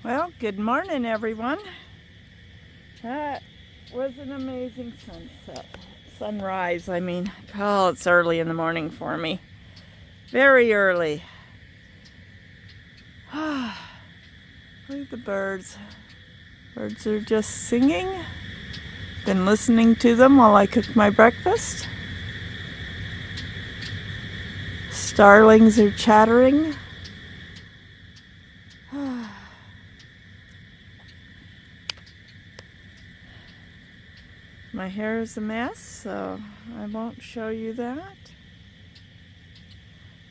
Well, good morning, everyone. That was an amazing sunrise. I mean, oh, it's early in the morning for me. Very early. Look at the birds. Birds are just singing. Been listening to them while I cook my breakfast. Starlings are chattering. My hair is a mess, so I won't show you that.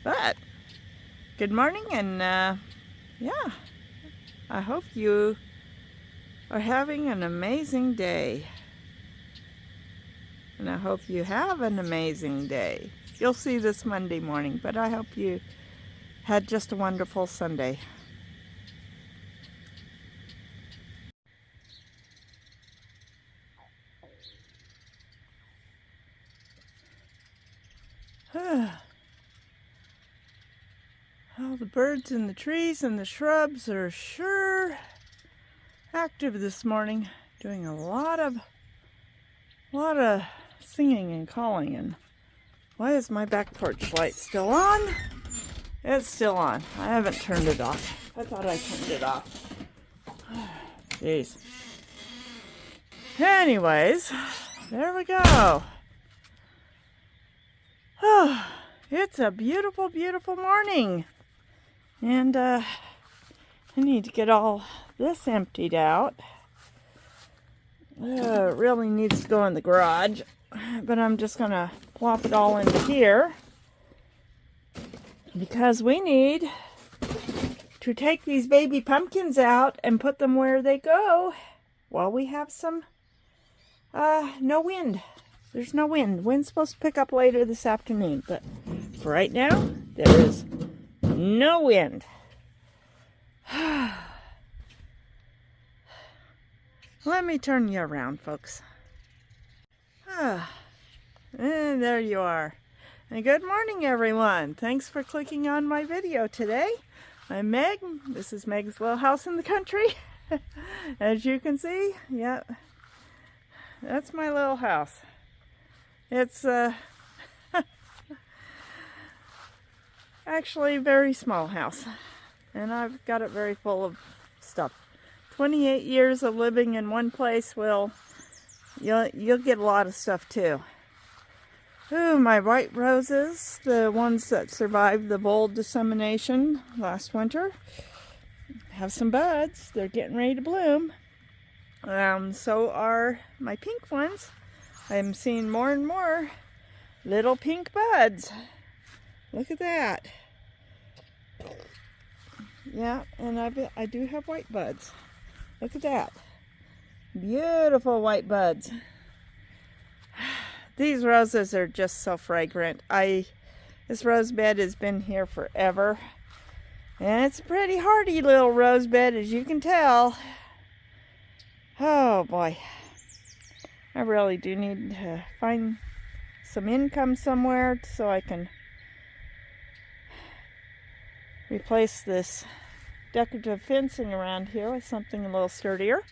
But, good morning, and yeah, I hope you are having an amazing day. And I hope you have an amazing day. You'll see this Monday morning, but I hope you had just a wonderful Sunday. Oh, the birds in the trees and the shrubs are sure active this morning, doing a lot of singing and calling. And why is my back porch light still on? It's still on. I haven't turned it off. I thought I turned it off. Jeez. Anyways, there we go. Oh, it's a beautiful, beautiful morning. And I need to get all this emptied out. It really needs to go in the garage, but I'm just going to plop it all into here because we need to take these baby pumpkins out and put them where they go while we have some no wind. There's no wind. Wind's supposed to pick up later this afternoon, but for right now, there is no wind. Let me turn you around, folks. And there you are. And good morning, everyone. Thanks for clicking on my video today. I'm Meg. This is Meg's Little House in the Country. As you can see, yep, that's my little house. It's actually a very small house, and I've got it very full of stuff. 28 years of living in one place will, you'll get a lot of stuff too. Ooh, my white roses, the ones that survived the bold dissemination last winter, have some buds. They're getting ready to bloom. So are my pink ones. I'm seeing more and more little pink buds. Look at that. Yeah, and I do have white buds. Look at that. Beautiful white buds. These roses are just so fragrant. This rose bed has been here forever. And it's a pretty hardy little rose bed, as you can tell. Oh boy. I really do need to find some income somewhere so I can replace this decorative fencing around here with something a little sturdier.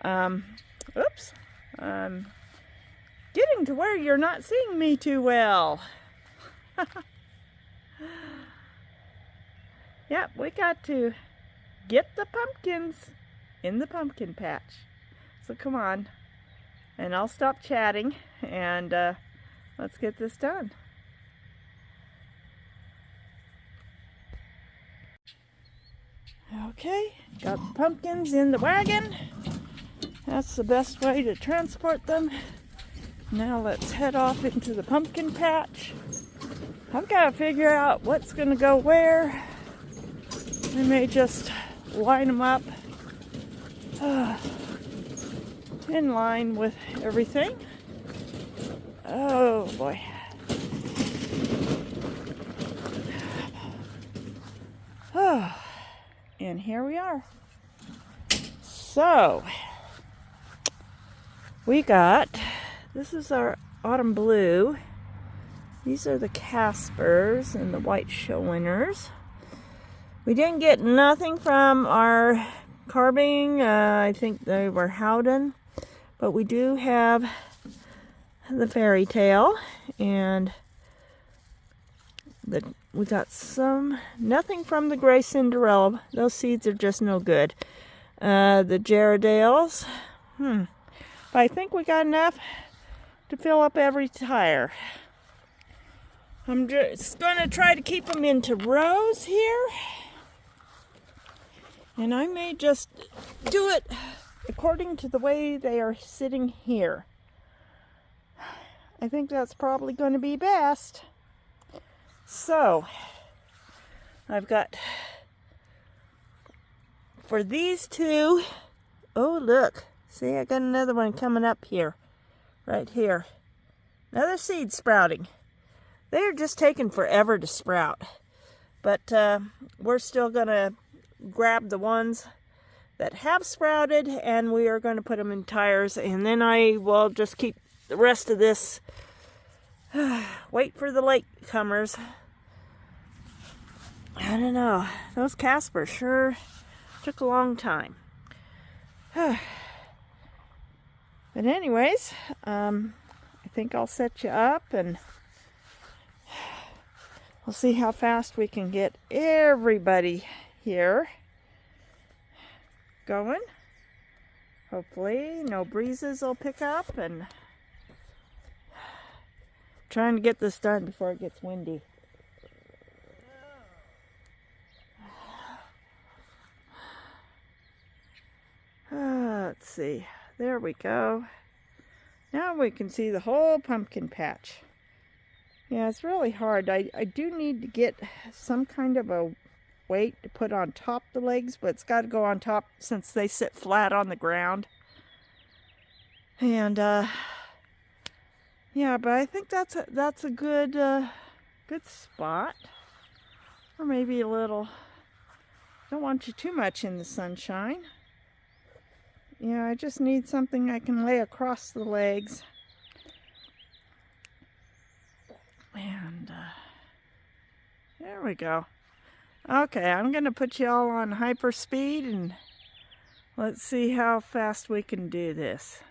Oops. Getting to where you're not seeing me too well. Yep, we got to get the pumpkins in the pumpkin patch. So come on. And I'll stop chatting and let's get this done. Okay, got the pumpkins in the wagon. That's the best way to transport them. Now let's head off into the pumpkin patch. I've got to figure out what's going to go where. I may just line them up in line with everything. Oh boy. Oh, and here we are. So, we got, this is our autumn blue. These are the Caspers and the white show winners. We didn't get nothing from our carbing. I think they were Howden. But we do have the fairy tale, and we got nothing from the gray Cinderella. Those seeds are just no good. The Gerardales. But I think we got enough to fill up every tire. I'm just going to try to keep them into rows here. And I may just do it according to the way they are sitting here. I think that's probably going to be best. So, I've got, for these two, oh look, see, I got another one coming up here, right here. Another seed sprouting. They're just taking forever to sprout. But we're still going to grab the ones that have sprouted, and we are going to put them in tires, and then I will just keep the rest of this. Wait for the latecomers. I don't know. Those Caspers sure took a long time. But anyways, I think I'll set you up, and we'll see how fast we can get everybody here going. Hopefully no breezes will pick up, and trying to get this done before it gets windy. Let's see. There we go. Now we can see the whole pumpkin patch. Yeah, it's really hard. I do need to get some kind of a weight to put on top of the legs, but it's got to go on top since they sit flat on the ground. And yeah, but I think that's a good good spot. Or maybe a little. Don't want you too much in the sunshine. Yeah, I just need something I can lay across the legs. And there we go. Okay, I'm going to put you all on hyper speed, and let's see how fast we can do this.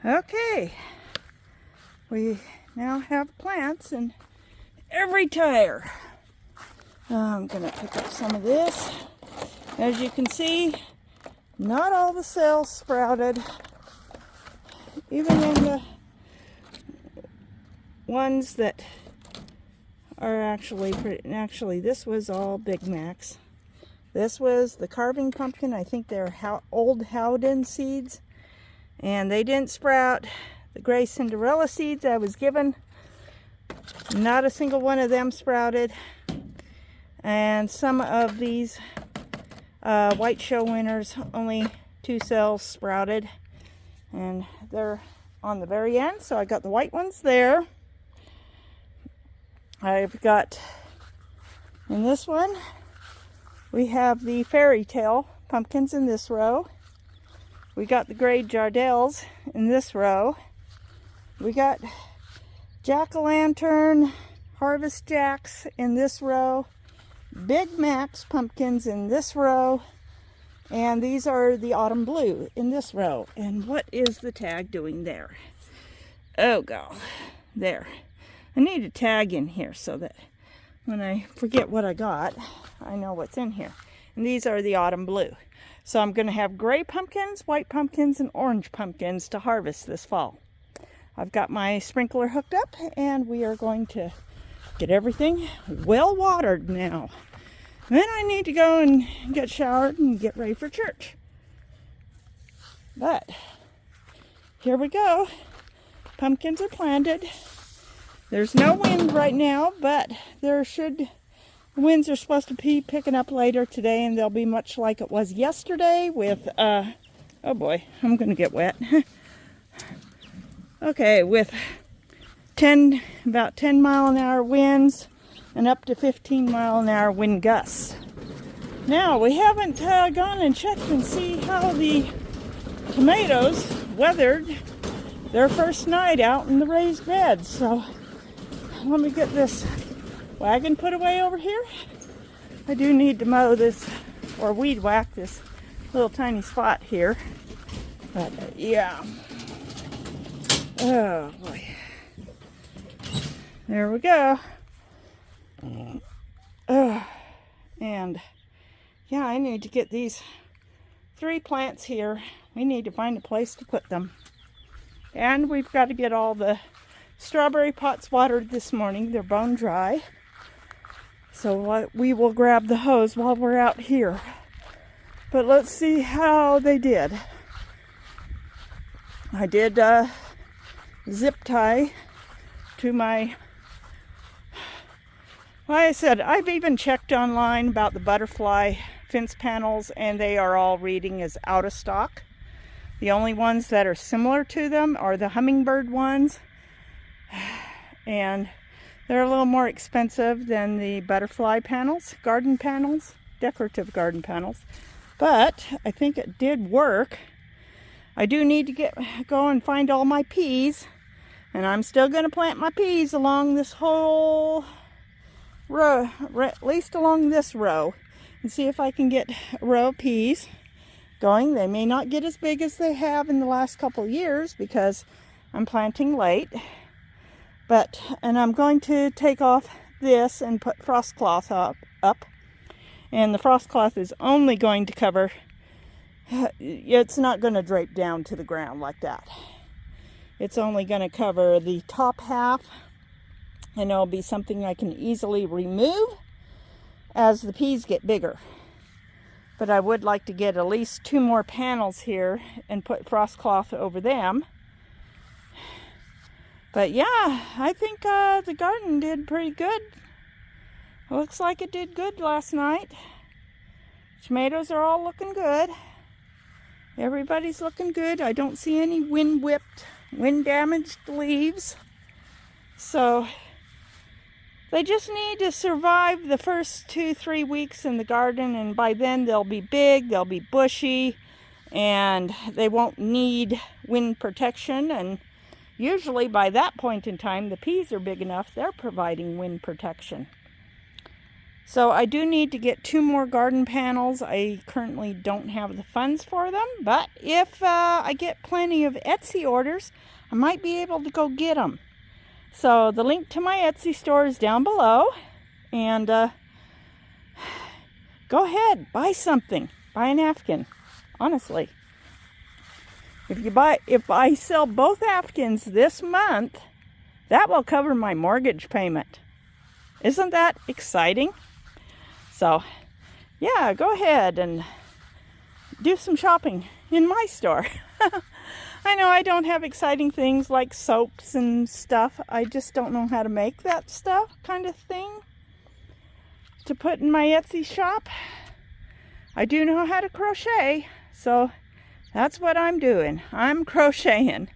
Okay, we now have plants in every tire. I'm gonna pick up some of this. As you can see, not all the cells sprouted. Even in the ones that are actually this was all Big Macs. This was the carving pumpkin. I think they're old Howden seeds, and they didn't sprout. The gray Cinderella seeds I was given, not a single one of them sprouted. And some of these white show winners, only 2 cells sprouted, and they're on the very end, so I got the white ones there. I've got, in this one, we have the fairy tale pumpkins in this row. We got the gray Jardels in this row. We got jack-o'-lantern harvest jacks in this row. Big Macs pumpkins in this row. And these are the autumn blue in this row. And what is the tag doing there? Oh, God. There. I need a tag in here so that when I forget what I got, I know what's in here. And these are the autumn blue. So I'm going to have gray pumpkins, white pumpkins, and orange pumpkins to harvest this fall. I've got my sprinkler hooked up, and we are going to get everything well watered now. Then I need to go and get showered and get ready for church. But here we go. Pumpkins are planted. There's no wind right now, but the winds are supposed to be picking up later today, and they'll be much like it was yesterday with, oh boy, I'm going to get wet. Okay, with about 10 mile an hour winds and up to 15 mile an hour wind gusts. Now, we haven't gone and checked and see how the tomatoes weathered their first night out in the raised beds, so let me get this wagon put away over here. I do need to mow this, or weed whack this little tiny spot here. But yeah. Oh boy. There we go. And yeah, I need to get these 3 plants here. We need to find a place to put them. And we've got to get all the strawberry pots watered this morning. They're bone dry. So we will grab the hose while we're out here. But let's see how they did. I did zip tie to my... Like I said, I've even checked online about the butterfly fence panels, and they are all reading as out of stock. The only ones that are similar to them are the hummingbird ones. And they're a little more expensive than the butterfly panels, garden panels, decorative garden panels. But I think it did work. I do need to go and find all my peas. And I'm still going to plant my peas along this whole row, at least along this row. And see if I can get a row of peas going. They may not get as big as they have in the last couple of years because I'm planting late. And I'm going to take off this and put frost cloth up. And the frost cloth is only going to cover, it's not going to drape down to the ground like that. It's only going to cover the top half, and it'll be something I can easily remove as the peas get bigger. But I would like to get at least 2 more panels here and put frost cloth over them. But yeah, I think the garden did pretty good. Looks like it did good last night. Tomatoes are all looking good. Everybody's looking good. I don't see any wind-whipped, wind-damaged leaves. So they just need to survive the first 2-3 weeks in the garden, and by then they'll be big, they'll be bushy, and they won't need wind protection. And usually by that point in time, the peas are big enough, they're providing wind protection. So I do need to get 2 more garden panels. I currently don't have the funds for them, but if I get plenty of Etsy orders, I might be able to go get them. So the link to my Etsy store is down below, and go ahead, buy something. Buy a napkin, honestly. If I sell both napkins this month, that will cover my mortgage payment. Isn't that exciting? So, yeah, go ahead and do some shopping in my store. I know I don't have exciting things like soaps and stuff. I just don't know how to make that stuff kind of thing to put in my Etsy shop. I do know how to crochet, so that's what I'm doing. I'm crocheting.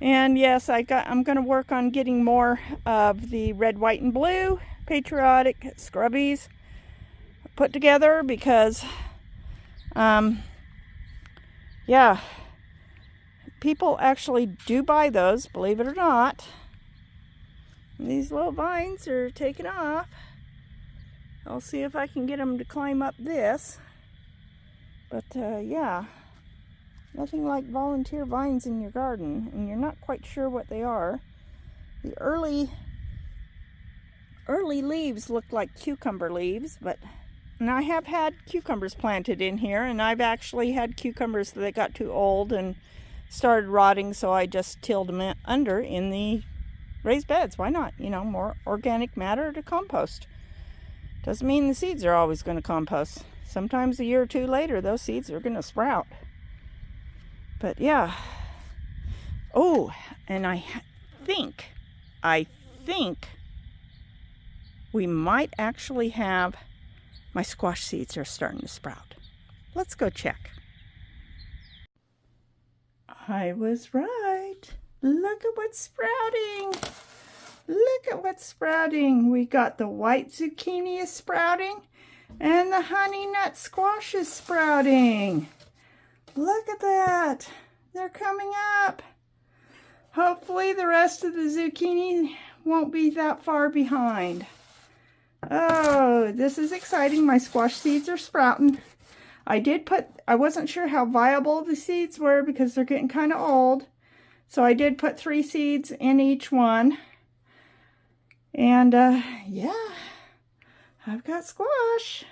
And yes, I'm going to work on getting more of the red, white, and blue patriotic scrubbies put together because, yeah, people actually do buy those, believe it or not. These little vines are taking off. I'll see if I can get them to climb up this. But, yeah, nothing like volunteer vines in your garden, and you're not quite sure what they are. The early leaves look like cucumber leaves, and I have had cucumbers planted in here, and I've actually had cucumbers that got too old and started rotting, so I just tilled them under in the raised beds. Why not? You know, more organic matter to compost. Doesn't mean the seeds are always going to compost. Sometimes a year or two later, those seeds are going to sprout. But yeah. Oh, and I think we might actually have my squash seeds are starting to sprout. Let's go check. I was right. Look at what's sprouting. Look at what's sprouting. We got the white zucchini is sprouting and the honey nut squash is sprouting. Look at that. They're coming up. Hopefully the rest of the zucchini won't be that far behind. Oh, this is exciting. My squash seeds are sprouting. I wasn't sure how viable the seeds were because they're getting kind of old. So I did put 3 seeds in each one. And yeah, I've got squash.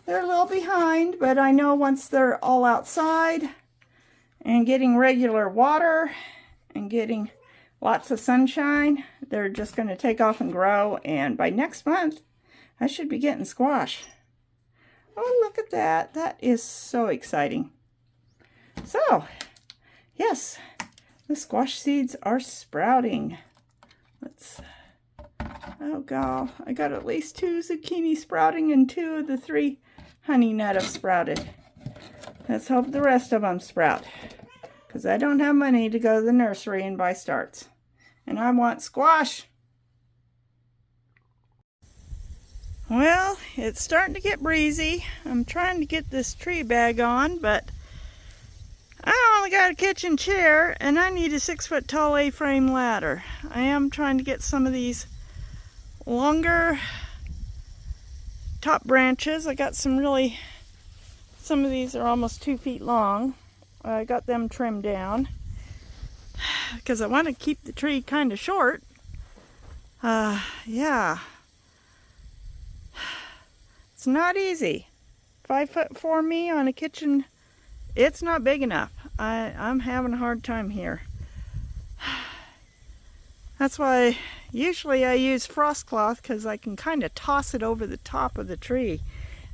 They're a little behind, but I know once they're all outside and getting regular water and getting lots of sunshine, they're just going to take off and grow. And by next month, I should be getting squash. Oh, look at that. That is so exciting. So, yes, the squash seeds are sprouting. Oh god, I got at least 2 zucchini sprouting and 2 of the 3 honey nut have sprouted. Let's hope the rest of them sprout, because I don't have money to go to the nursery and buy starts. And I want squash. Well, it's starting to get breezy. I'm trying to get this tree bag on, but I only got a kitchen chair and I need a 6-foot tall A-frame ladder. I am trying to get some of these longer top branches. I got some of these are almost 2 feet long. I got them trimmed down because I want to keep the tree kind of short. Yeah. It's not easy. 5 foot for me on a kitchen, it's not big enough. I'm having a hard time here. That's why usually I use frost cloth, because I can kind of toss it over the top of the tree.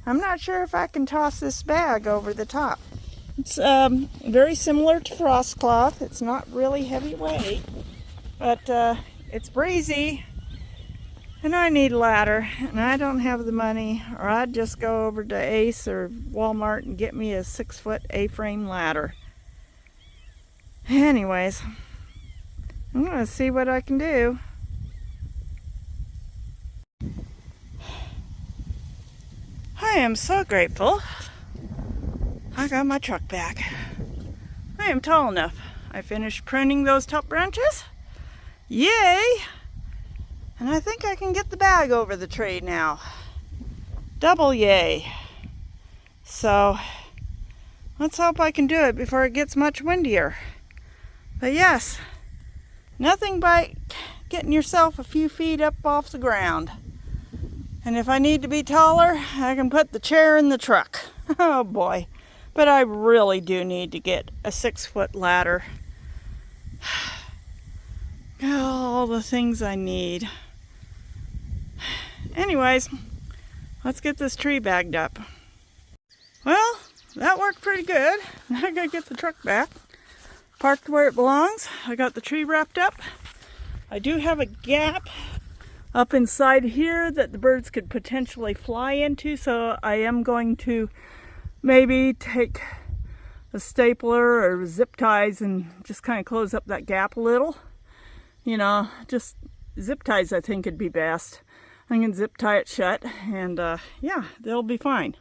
I'm not sure if I can toss this bag over the top. It's very similar to frost cloth. It's not really heavyweight, but it's breezy. And I need a ladder, and I don't have the money, or I'd just go over to Ace or Walmart and get me a 6-foot A-frame ladder. Anyways, I'm going to see what I can do. I am so grateful I got my truck back. I am tall enough. I finished pruning those top branches. Yay! And I think I can get the bag over the tree now. Double yay. So let's hope I can do it before it gets much windier. But yes, nothing but getting yourself a few feet up off the ground. And if I need to be taller, I can put the chair in the truck. Oh boy. But I really do need to get a 6-foot ladder. All the things I need. Anyways, let's get this tree bagged up. Well, that worked pretty good. Now I gotta get the truck back. Parked where it belongs. I got the tree wrapped up. I do have a gap up inside here that the birds could potentially fly into, so I am going to maybe take a stapler or zip ties and just kind of close up that gap a little. You know, just zip ties I think would be best. I can zip tie it shut and yeah, they'll be fine.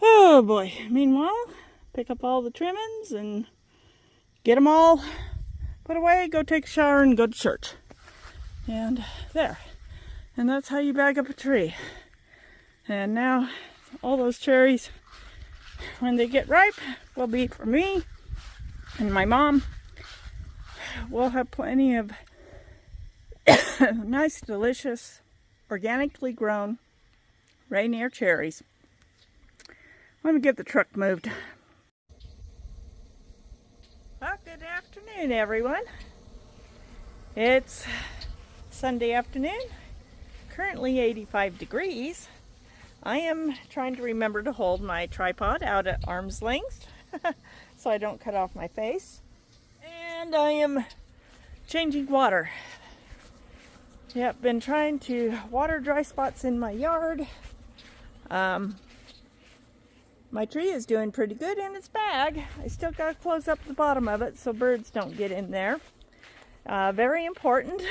Oh boy. Meanwhile, pick up all the trimmings and get them all put away, go take a shower and go to church. And there. And that's how you bag up a tree. And now all those cherries, when they get ripe, will be for me and my mom. We'll have plenty of nice, delicious, organically grown Rainier cherries. Let me get the truck moved. Well, good afternoon, everyone. It's Sunday afternoon, currently 85 degrees. I am trying to remember to hold my tripod out at arm's length so I don't cut off my face. And I am changing water. Yep, been trying to water dry spots in my yard. My tree is doing pretty good in its bag. I still got to close up the bottom of it so birds don't get in there. Very important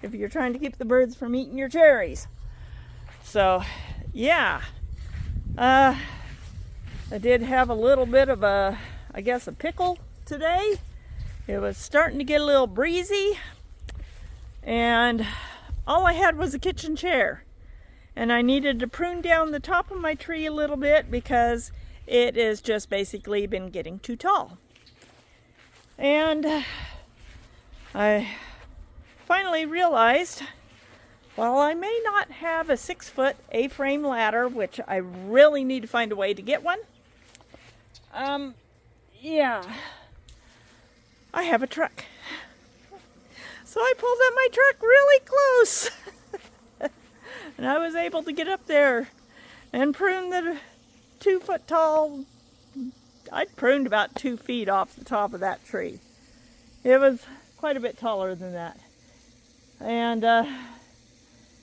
if you're trying to keep the birds from eating your cherries. So, yeah. I did have a little bit of a pickle today. It was starting to get a little breezy. And all I had was a kitchen chair. And I needed to prune down the top of my tree a little bit because it has just basically been getting too tall. And I finally realized, while I may not have a 6-foot A-frame ladder, which I really need to find a way to get one, yeah, I have a truck. So I pulled up my truck really close. And I was able to get up there and prune the 2-foot tall, I'd pruned about 2 feet off the top of that tree. It was quite a bit taller than that. And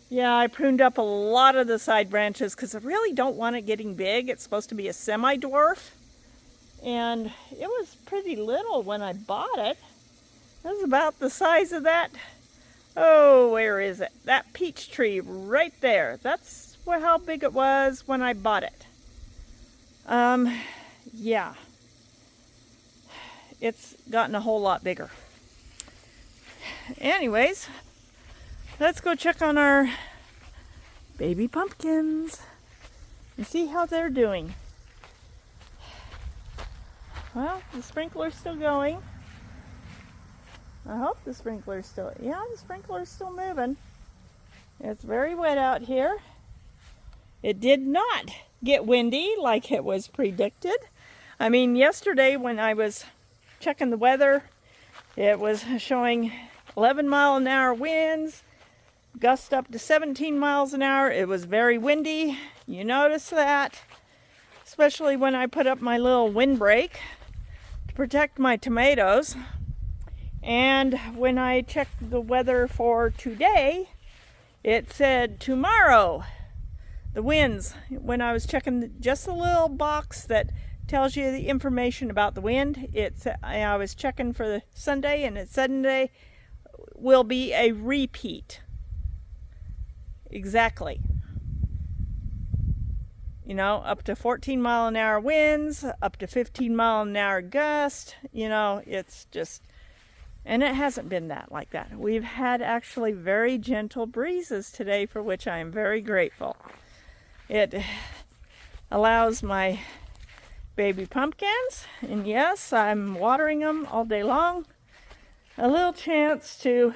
yeah, I pruned up a lot of the side branches because I really don't want it getting big. It's supposed to be a semi-dwarf. And it was pretty little when I bought it. It was about the size of that. Oh, where is it? That peach tree right there. That's how big it was when I bought it. Yeah. It's gotten a whole lot bigger. Anyways, let's go check on our baby pumpkins and see how they're doing. Well, the sprinkler's still going. I hope the sprinkler's still, yeah, the sprinkler's still moving. It's very wet out here. It did not get windy like it was predicted. I mean, yesterday when I was checking the weather, it was showing 11-mile-an-hour winds, gusts up to 17 miles an hour. It was very windy. You notice that, especially when I put up my little windbreak to protect my tomatoes. And when I checked the weather for today, it said tomorrow. The winds, when I was checking just the little box that tells you the information about the wind, I was checking for the Sunday, and it Sunday will be a repeat. Exactly. You know, up to 14-mile-an-hour winds, up to 15-mile-an-hour gust. You know, it's just... And it hasn't been that like that. We've had actually very gentle breezes today, for which I am very grateful. It allows my baby pumpkins, and yes, I'm watering them all day long, a little chance to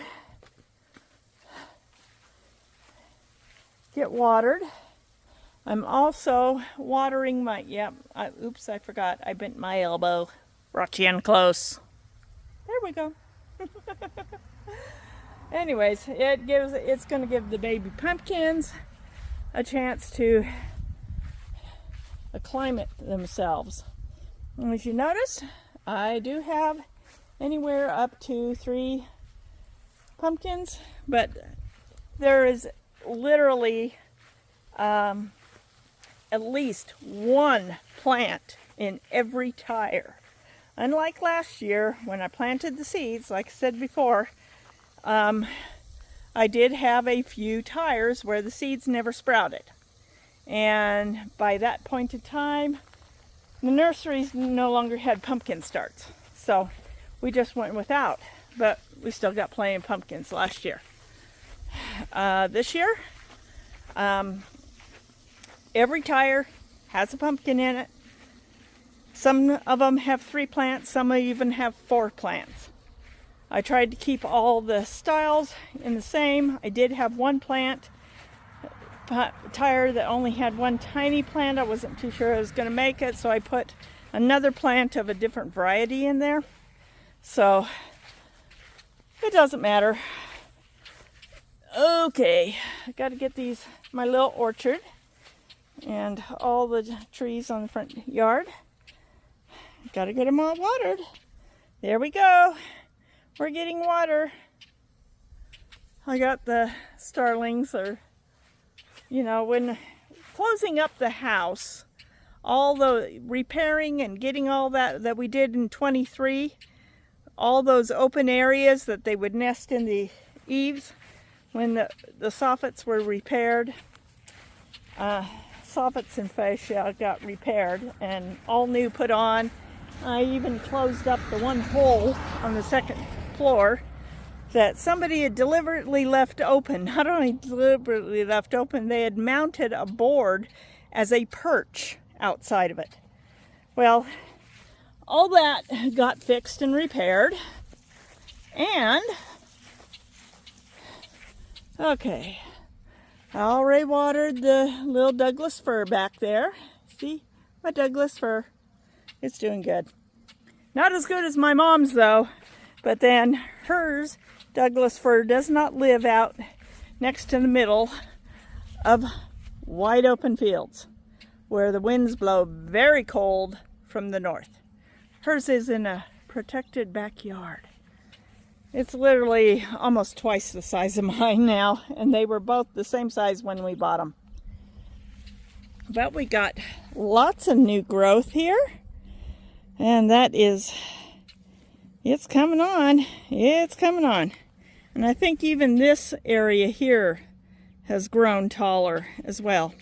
get watered. I'm also watering my, oops, I forgot. I bent my elbow. Brought you in close. There we go. Anyways, it's going to give the baby pumpkins a chance to acclimate themselves. And as you notice, I do have anywhere up to 3 pumpkins, but there is literally at least 1 plant in every tire. Unlike last year when I planted the seeds, like I said before, I did have a few tires where the seeds never sprouted. And by that point in time, the nurseries no longer had pumpkin starts. So we just went without, but we still got plenty of pumpkins last year. This year, every tire has a pumpkin in it. Some of them have 3 plants, some even have 4 plants. I tried to keep all the styles in the same. I did have 1 plant tire that only had 1 tiny plant. I wasn't too sure I was going to make it, so I put another plant of a different variety in there. So it doesn't matter. Okay, I got to get my little orchard and all the trees on the front yard. Got to get them all watered. There we go. We're getting water. I got the starlings, or, when closing up the house, all the repairing and getting all that we did in 23, all those open areas that they would nest in the eaves when the soffits were repaired. Soffits and fascia got repaired and all new put on. I even closed up the 1 hole on the 2nd floor that somebody had deliberately left open. Not only deliberately left open, they had mounted a board as a perch outside of it. Well, all that got fixed and repaired. And, okay, I already watered the little Douglas fir back there. See, my Douglas fir. It's doing good. Not as good as my mom's though, but then hers, Douglas fir, does not live out next to the middle of wide open fields where the winds blow very cold from the north. Hers is in a protected backyard. It's literally almost twice the size of mine now, and they were both the same size when we bought them. But we got lots of new growth here. And it's coming on. It's coming on. And I think even this area here has grown taller as well.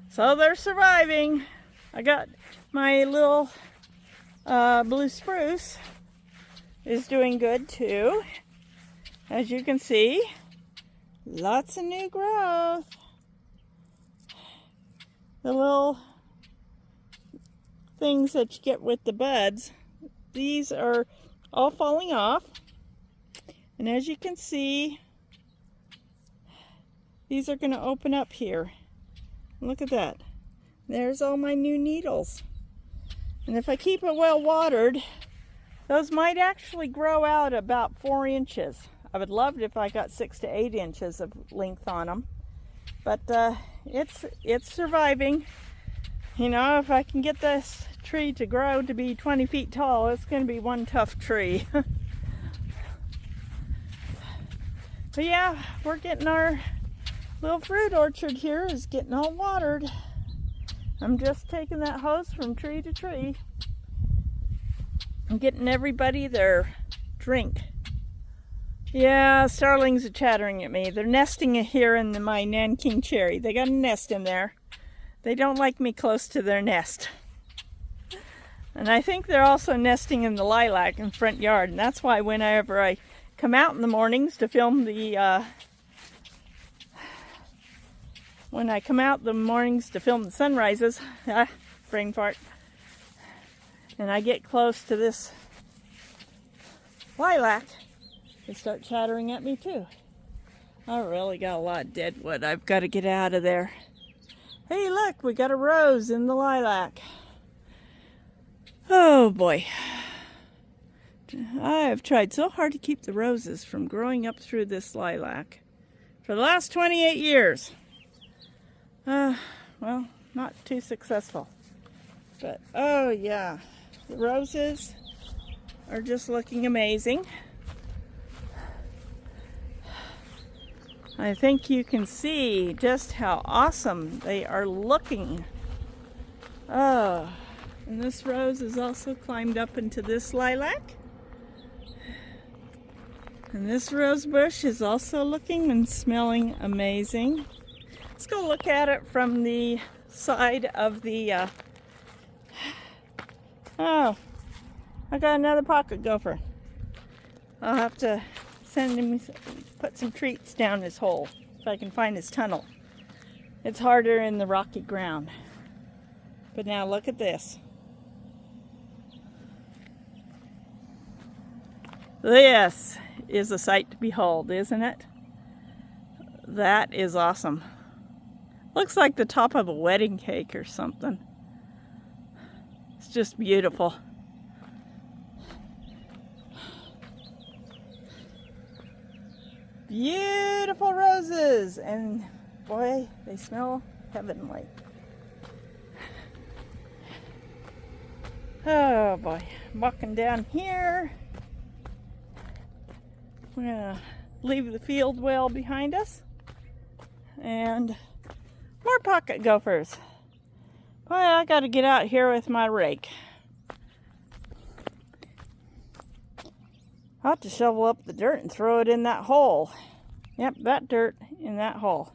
So they're surviving. I got my little blue spruce is doing good too. As you can see, lots of new growth. The little things that you get with the buds, these are all falling off, and as you can see, these are going to open up here. Look at that. There's all my new needles, and if I keep it well watered, those might actually grow out about 4 inches. I would love it if I got 6 to 8 inches of length on them, but it's surviving. If I can get this tree to grow to be 20 feet tall, it's going to be one tough tree. But yeah, we're getting our little fruit orchard here is getting all watered. I'm just taking that hose from tree to tree. I'm getting everybody their drink. Yeah, starlings are chattering at me. They're nesting here in my Nanking cherry. They got a nest in there. They don't like me close to their nest. And I think they're also nesting in the lilac in front yard. And that's why whenever I come out in the mornings to film the sunrises, brain fart, and I get close to this lilac, they start chattering at me too. I really got a lot of dead wood. I've got to get out of there. Hey, look, we got a rose in the lilac. Oh boy. I have tried so hard to keep the roses from growing up through this lilac for the last 28 years. Well, not too successful. But, oh yeah, the roses are just looking amazing. I think you can see just how awesome they are looking. Oh, and this rose is also climbed up into this lilac. And this rose bush is also looking and smelling amazing. Let's go look at it from the side of the, oh, I got another pocket gopher. I'll have to put some treats down his hole if I can find his tunnel. It's harder in the rocky ground. But now look at this. This is a sight to behold, isn't it? That is awesome. Looks like the top of a wedding cake or something. It's just beautiful. Beautiful roses, and boy, they smell heavenly. Oh boy, I'm walking down here. We're gonna leave the field well behind us, and more pocket gophers. Boy, I gotta get out here with my rake. I'll have to shovel up the dirt and throw it in that hole. Yep, that dirt in that hole.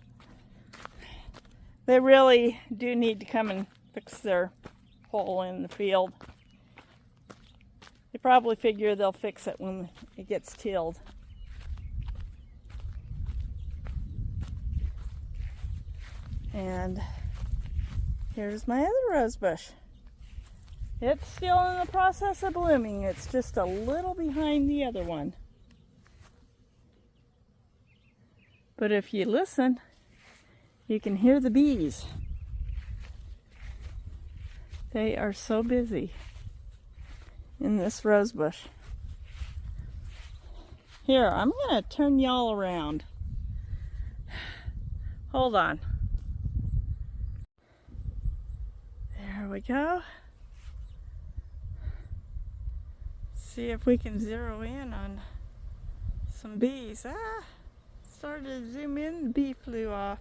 They really do need to come and fix their hole in the field. They probably figure they'll fix it when it gets tilled. And here's my other rose bush. It's still in the process of blooming. It's just a little behind the other one. But if you listen, you can hear the bees. They are so busy in this rose bush. Here, I'm going to turn y'all around. Hold on. There we go. See if we can zero in on some bees. Started to zoom in, the bee flew off.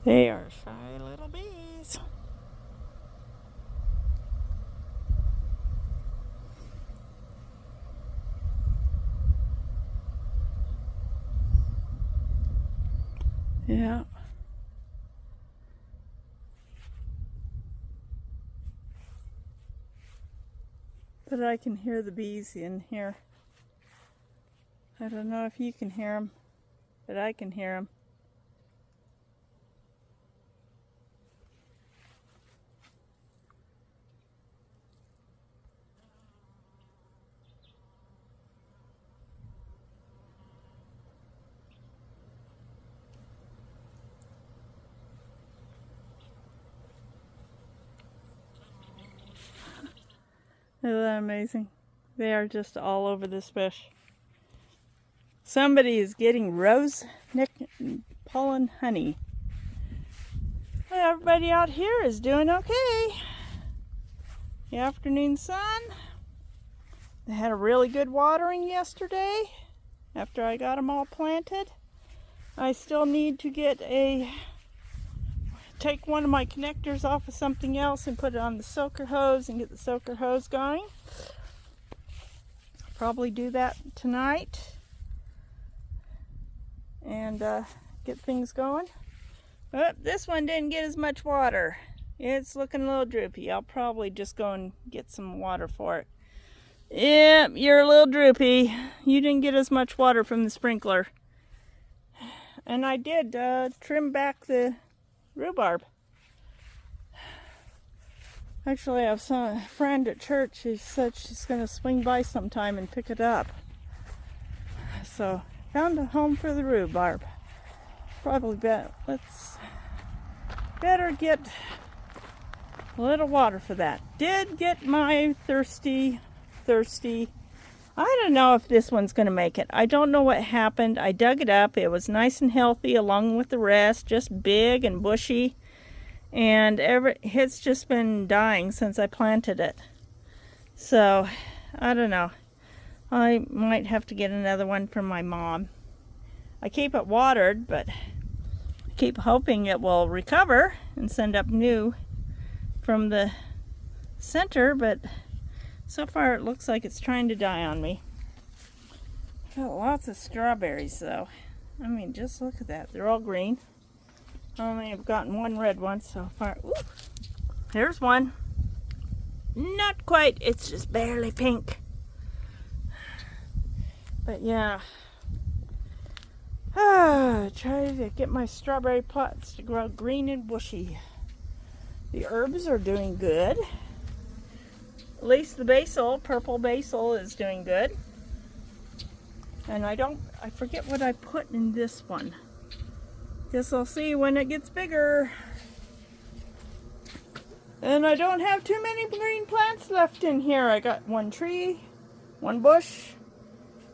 They are shy little bees. Yeah. But I can hear the bees in here. I don't know if you can hear them, but I can hear them. Isn't that amazing? They are just all over this bush. Somebody is getting rose pollen honey. Well, everybody out here is doing okay. The afternoon sun. They had a really good watering yesterday after I got them all planted. I still need to take one of my connectors off of something else and put it on the soaker hose and get the soaker hose going. Probably do that tonight. and get things going. But this one didn't get as much water. It's looking a little droopy. I'll probably just go and get some water for it. Yep, you're a little droopy. You didn't get as much water from the sprinkler. And I did trim back the rhubarb. Actually, I have a friend at church. She said she's going to swing by sometime and pick it up. So, found a home for the rhubarb. Probably better get a little water for that. Did get my thirsty. I don't know if this one's going to make it. I don't know what happened. I dug it up. It was nice and healthy along with the rest. Just big and bushy. And it's just been dying since I planted it. So, I don't know. I might have to get another one from my mom. I keep it watered, but I keep hoping it will recover and send up new from the center, but so far it looks like it's trying to die on me. Got lots of strawberries though. I mean, just look at that. They're all green. I only have gotten one red one so far. Ooh, here's one. Not quite, it's just barely pink. But yeah, try to get my strawberry plots to grow green and bushy. The herbs are doing good. At least the basil, purple basil, is doing good. And I forget what I put in this one. Guess I'll see when it gets bigger. And I don't have too many green plants left in here. I got one tree, one bush,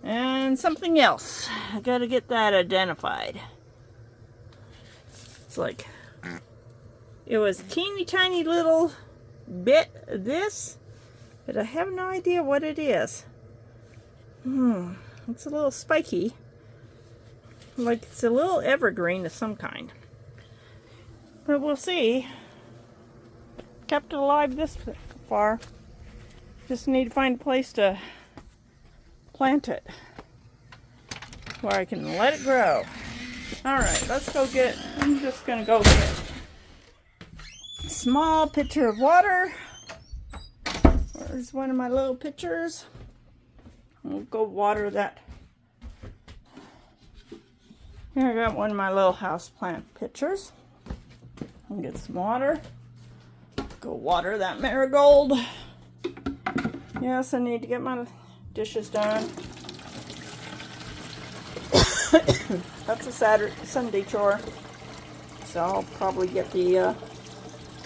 and something else. I gotta get that identified. It's like, it was a teeny tiny little bit of this, but I have no idea what it is. It's a little spiky. Like it's a little evergreen of some kind. But we'll see. Kept it alive this far. Just need to find a place to plant it where I can let it grow. Alright, let's go get, I'm just going to go get a small pitcher of water. Where's one of my little pitchers? We'll go water that. Here I got one of my little houseplant pitchers. I'll get some water. Go water that marigold. Yes, I need to get my dishes done. That's a Sunday chore. So I'll probably get the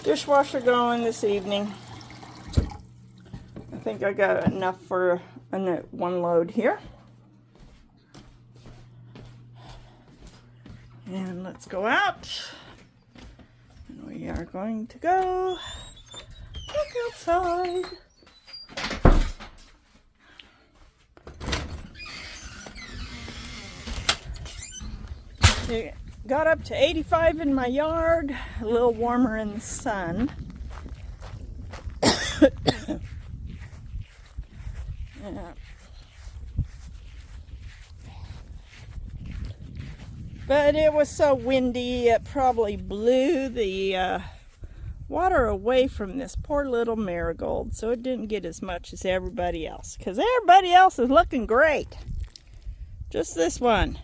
dishwasher going this evening. I think I got enough for one load here. And let's go out. And we are going to go look outside. It got up to 85 in my yard, a little warmer in the sun. Yeah. But it was so windy, it probably blew the water away from this poor little marigold, so it didn't get as much as everybody else, because everybody else is looking great. Just this one.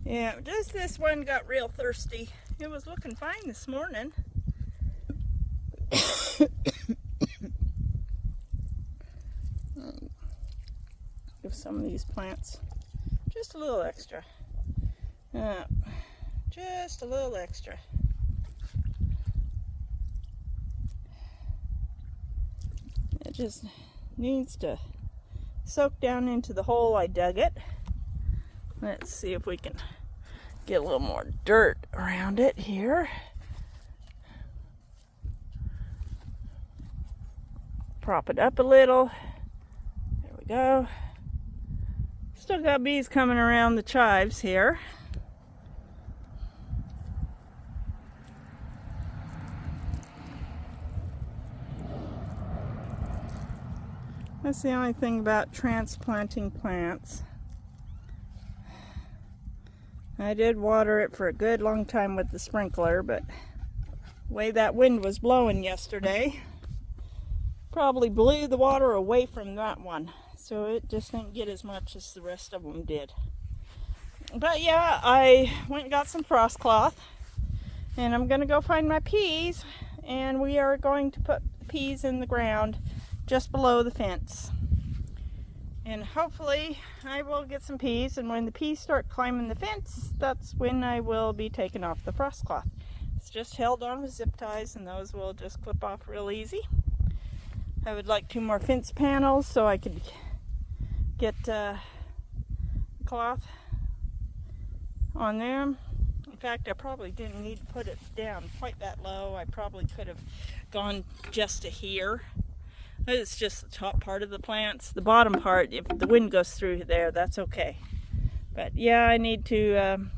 Yeah, just this one got real thirsty. It was looking fine this morning. Give some of these plants just a little extra. Just a little extra. It just needs to soak down into the hole I dug it. Let's see if we can get a little more dirt around it here. Prop it up a little. There we go. Still got bees coming around the chives here. That's the only thing about transplanting plants. I did water it for a good long time with the sprinkler, but the way that wind was blowing yesterday probably blew the water away from that one. So it just didn't get as much as the rest of them did. But yeah, I went and got some frost cloth, and I'm going to go find my peas, and we are going to put peas in the ground just below the fence. And hopefully I will get some peas, and when the peas start climbing the fence, that's when I will be taking off the frost cloth. It's just held on with zip ties, and those will just clip off real easy. I would like 2 more fence panels so I could get cloth on them. In fact, I probably didn't need to put it down quite that low. I probably could have gone just to here. It's just the top part of the plants. The bottom part, if the wind goes through there, that's okay. But yeah, I need to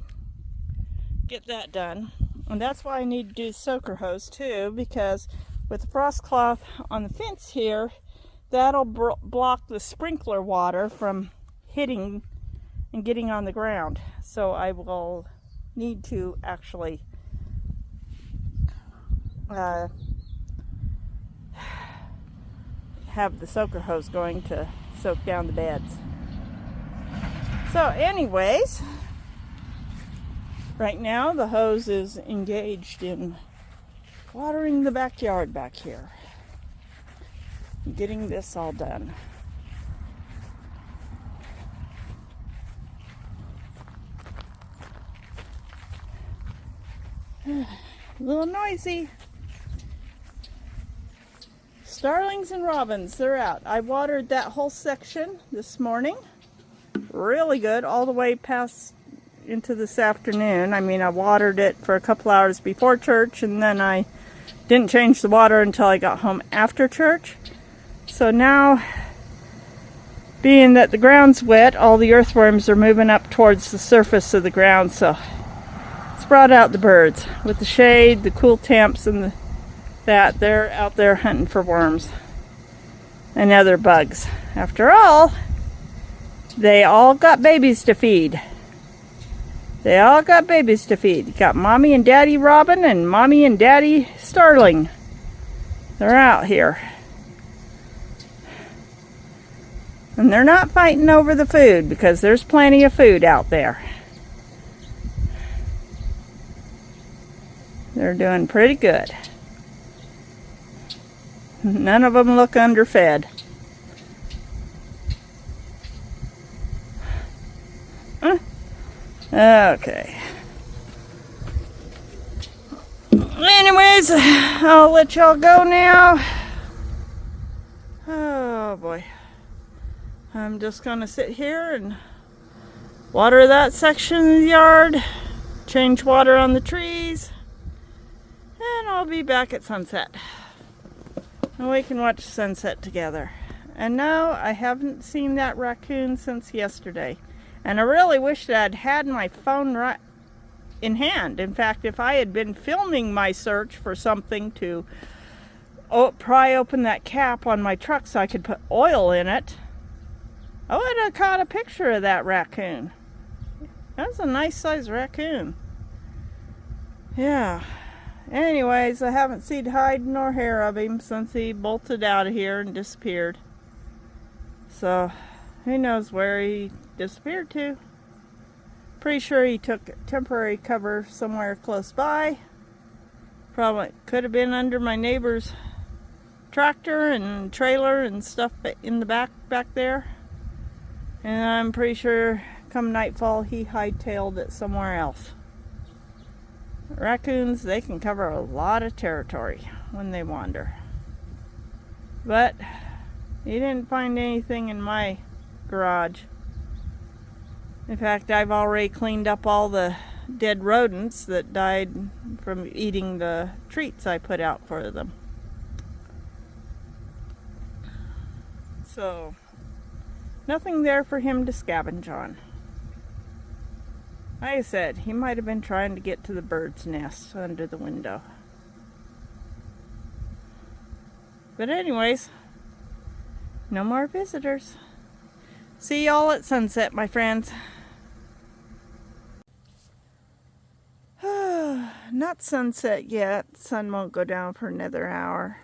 get that done. And that's why I need to do the soaker hose too, because with the frost cloth on the fence here, that'll block the sprinkler water from hitting and getting on the ground. So I will need to actually have the soaker hose going to soak down the beds. So anyways, right now the hose is engaged in watering the backyard back here, getting this all done. A little noisy. Starlings and robins, they're out. I watered that whole section this morning. Really good, all the way past into this afternoon. I mean, I watered it for a couple hours before church, and then I didn't change the water until I got home after church. So now, being that the ground's wet, all the earthworms are moving up towards the surface of the ground, so it's brought out the birds. With the shade, the cool temps, and they're out there hunting for worms and other bugs. After all, they all got babies to feed. They all got babies to feed. You got Mommy and Daddy Robin and Mommy and Daddy Starling. They're out here. And they're not fighting over the food because there's plenty of food out there. They're doing pretty good. None of them look underfed. Okay. Anyways, I'll let y'all go now. Oh boy. I'm just gonna sit here and water that section of the yard, change water on the trees, and I'll be back at sunset. And we can watch sunset together. And no, I haven't seen that raccoon since yesterday. And I really wish that I'd had my phone right in hand. In fact, if I had been filming my search for something to pry open that cap on my truck so I could put oil in it, I would have caught a picture of that raccoon. That's a nice sized raccoon. Yeah. Anyways, I haven't seen hide nor hair of him since he bolted out of here and disappeared. So, who knows where he disappeared to. Pretty sure he took temporary cover somewhere close by. Probably could have been under my neighbor's tractor and trailer and stuff in the back there. And I'm pretty sure come nightfall he hightailed it somewhere else. Raccoons, they can cover a lot of territory when they wander. But he didn't find anything in my garage. In fact, I've already cleaned up all the dead rodents that died from eating the treats I put out for them. So, nothing there for him to scavenge on. Like I said, he might have been trying to get to the bird's nest under the window. But anyways, no more visitors. See y'all at sunset, my friends. not sunset yet. The sun won't go down for another hour.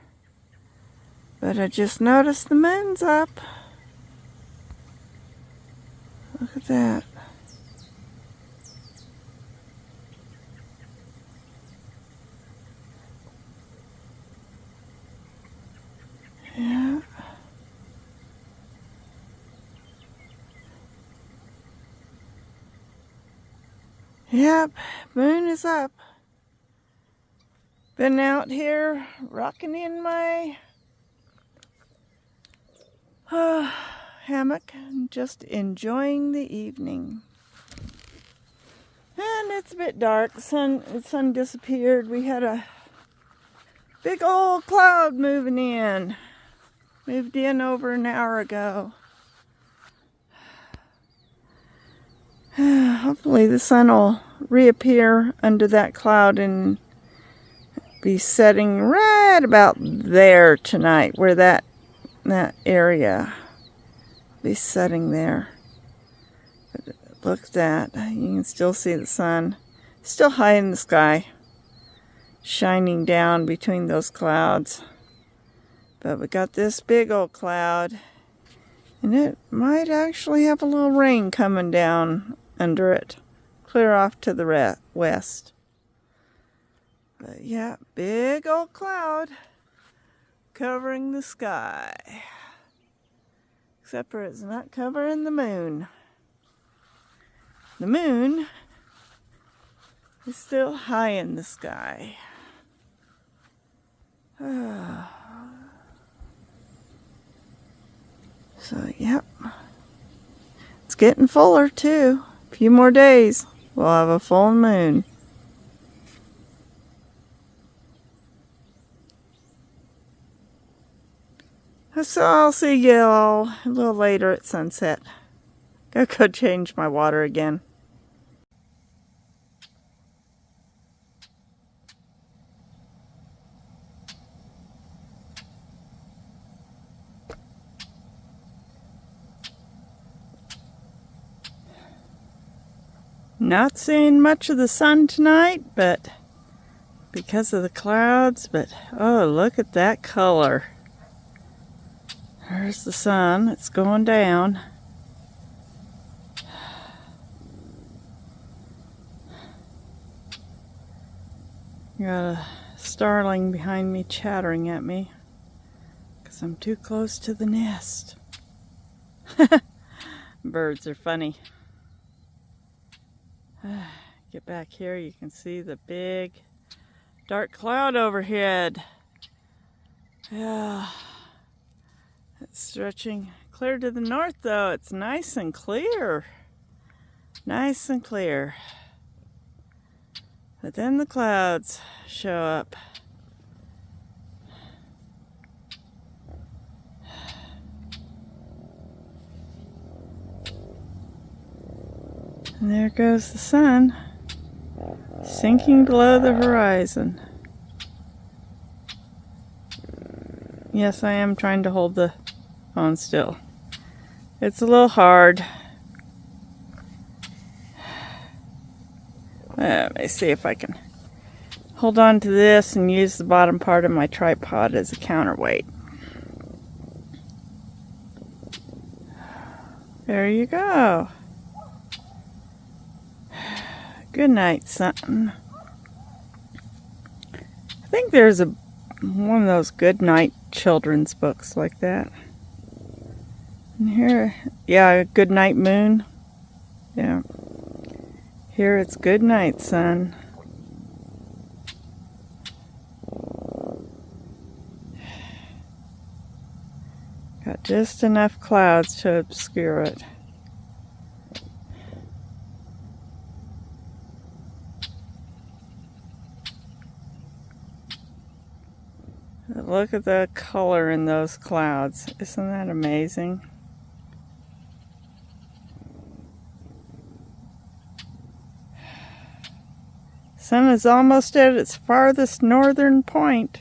But I just noticed the moon's up. Look at that. Yeah. Yep, moon is up. Been out here rocking in my hammock and just enjoying the evening. And it's a bit dark. The sun disappeared. We had a big old cloud moving in. Moved in over an hour ago. Hopefully the sun will reappear under that cloud and be setting right about there tonight, where that area be setting there. But look at that. You can still see the sun still high in the sky, shining down between those clouds. But we got this big old cloud, and it might actually have a little rain coming down under it, clear off to the west. But yeah, big old cloud covering the sky. Except for it's not covering the moon. The moon is still high in the sky. So, yep. It's getting fuller too. A few more days, we'll have a full moon. So I'll see you all a little later at sunset. Gotta go change my water again. Not seeing much of the sun tonight, but because of the clouds, but oh, look at that color. There's the sun, it's going down. Got a starling behind me chattering at me because I'm too close to the nest. Birds are funny. Get back here, you can see the big dark cloud overhead. Yeah. It's stretching clear to the north though. It's nice and clear. Nice and clear. But then the clouds show up. And there goes the sun, sinking below the horizon. Yes, I am trying to hold the phone still. It's a little hard. Let me see if I can hold on to this and use the bottom part of my tripod as a counterweight. There you go. Good night, son. I think there's one of those good night children's books like that. And here, yeah, Good Night Moon. Yeah. Here it's good night, son. Got just enough clouds to obscure it. Look at the color in those clouds. Isn't that amazing? Sun is almost at its farthest northern point.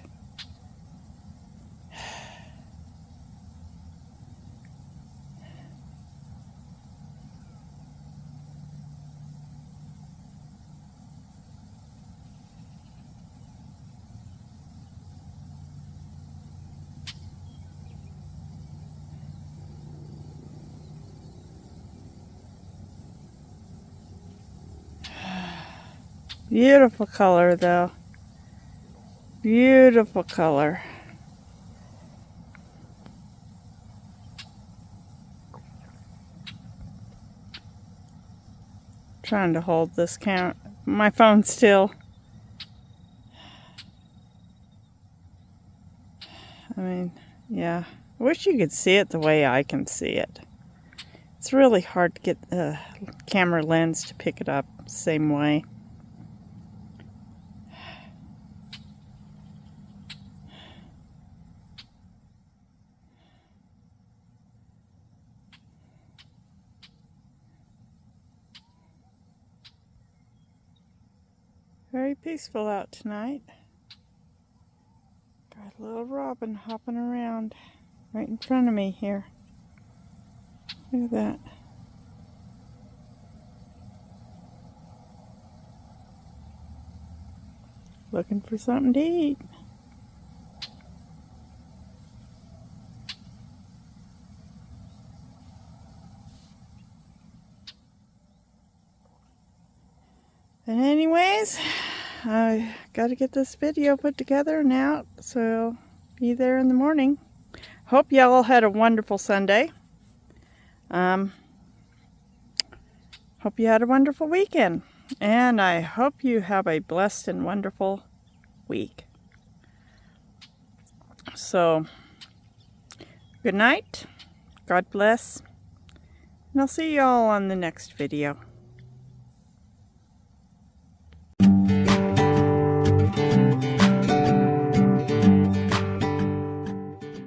Beautiful color though. Beautiful color. Trying to hold this my phone still. I mean, yeah. I wish you could see it the way I can see it. It's really hard to get the camera lens to pick it up the same way. Very peaceful out tonight. Got a little robin hopping around right in front of me here. Look at that. Looking for something to eat. And anyways, I got to get this video put together and out, so I'll be there in the morning. Hope y'all had a wonderful Sunday. Hope you had a wonderful weekend. And I hope you have a blessed and wonderful week. So, good night. God bless. And I'll see y'all on the next video.